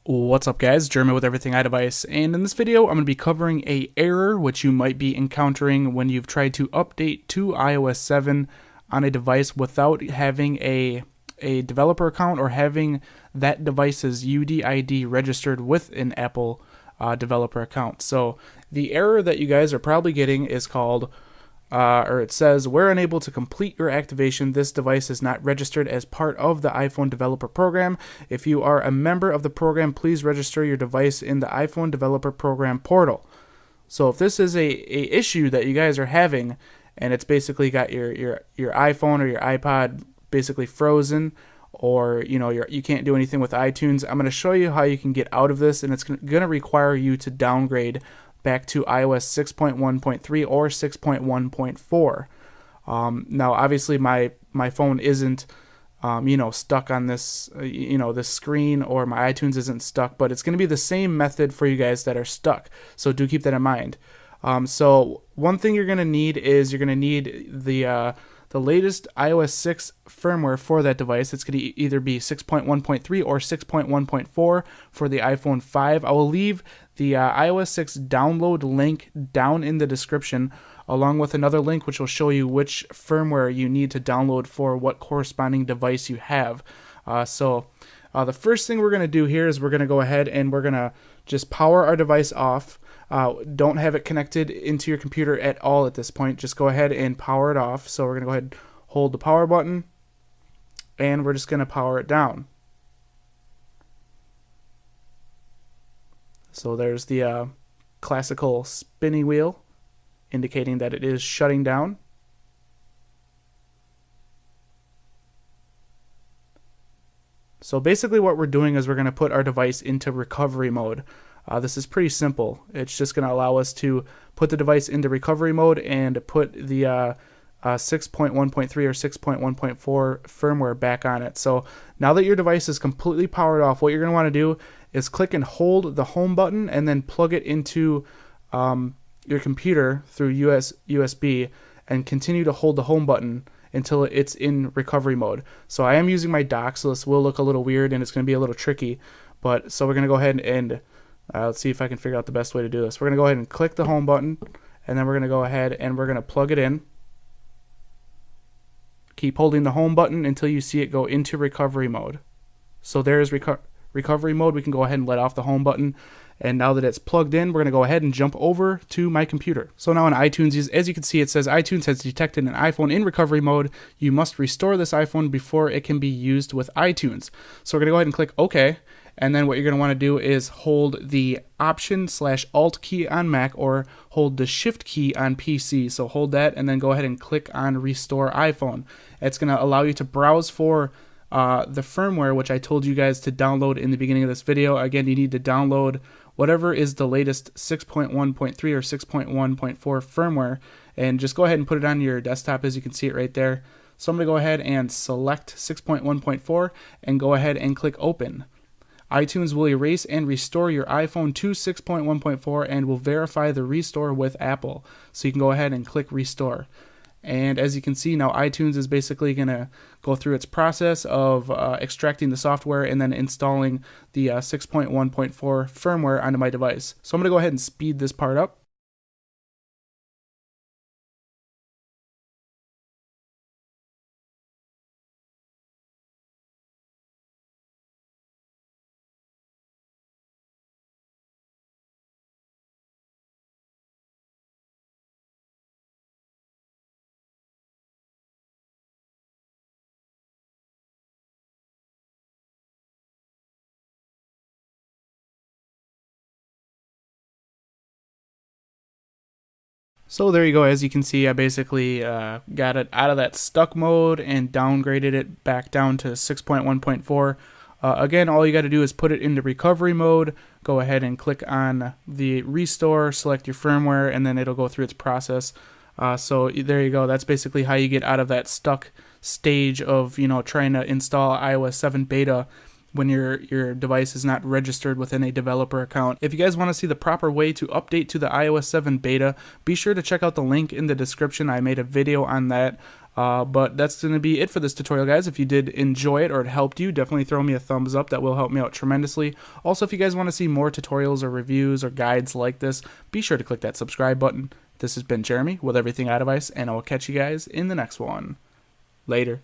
What's up guys, Jeremy with Everything iDevice, and in this video I'm going to be covering a error which you might be encountering when you've tried to update to iOS 7 on a device without having a developer account or having that device's UDID registered with an Apple developer account. So the error that you guys are probably getting is called it says, we're unable to complete your activation. This device is not registered as part of the iPhone developer program. If you are a member of the program, please register your device in the iPhone developer program portal. So if this is a issue that you guys are having, and it's basically got your iPhone or your iPod basically frozen, or you can't do anything with iTunes, I'm going to show you how you can get out of this, and it's going to require you to downgrade back to iOS 6.1.3 or 6.1.4. Now, obviously, my phone isn't, stuck on this, this screen, or my iTunes isn't stuck, but it's going to be the same method for you guys that are stuck. So do keep that in mind. So one thing you're going to need is the latest iOS 6 firmware for that device. It's going to either be 6.1.3 or 6.1.4 for the iPhone 5. I will leave the iOS 6 download link down in the description, along with another link which will show you which firmware you need to download for what corresponding device you have. So the first thing we're going to do here is we're going to go ahead and we're going to just power our device off. Don't have it connected into your computer at all at this point. Just go ahead and power it off. So we're going to go ahead and hold the power button, and we're just going to power it down. So there's the classical spinny wheel indicating that it is shutting down. So basically what we're doing is we're going to put our device into recovery mode. This is pretty simple. It's just going to allow us to put the device into recovery mode and put the 6.1.3 or 6.1.4 firmware back on it. So now that your device is completely powered off, what you're going to want to do is click and hold the home button and then plug it into your computer through USB, and continue to hold the home button until it's in recovery mode. So I am using my dock, so this will look a little weird and it's going to be a little tricky. But so we're going to go ahead and let's see if I can figure out the best way to do this. We're going to go ahead and click the home button, and then we're going to go ahead and we're going to plug it in. Keep holding the home button until you see it go into recovery mode. So there's recovery mode. We can go ahead and let off the home button. And now that it's plugged in, we're going to go ahead and jump over to my computer. So now in iTunes, as you can see, it says iTunes has detected an iPhone in recovery mode. You must restore this iPhone before it can be used with iTunes. So we're going to go ahead and click OK. And then what you're going to want to do is hold the Option/Alt key on Mac, or hold the Shift key on PC. So hold that and then go ahead and click on Restore iPhone. It's going to allow you to browse for the firmware which I told you guys to download in the beginning of this video. Again, you need to download whatever is the latest 6.1.3 or 6.1.4 firmware, and just go ahead and put it on your desktop, as you can see it right there. So I'm going to go ahead and select 6.1.4 and go ahead and click Open. iTunes will erase and restore your iPhone to 6.1.4 and will verify the restore with Apple. So you can go ahead and click Restore. And as you can see, now iTunes is basically going to go through its process of extracting the software and then installing the 6.1.4 firmware onto my device. So I'm going to go ahead and speed this part up. So there you go. As you can see, I basically got it out of that stuck mode and downgraded it back down to 6.1.4. Again, all you got to do is put it into recovery mode, go ahead and click on the restore, select your firmware, and then it'll go through its process. So there you go. That's basically how you get out of that stuck stage of trying to install iOS 7 beta when your device is not registered within a developer account. If you guys want to see the proper way to update to the iOS 7 beta, be sure to check out the link in the description. I made a video on that. But that's going to be it for this tutorial, guys. If you did enjoy it or it helped you, definitely throw me a thumbs up. That will help me out tremendously. Also, if you guys want to see more tutorials or reviews or guides like this, be sure to click that subscribe button. This has been Jeremy with Everything iDevice, and I will catch you guys in the next one. Later.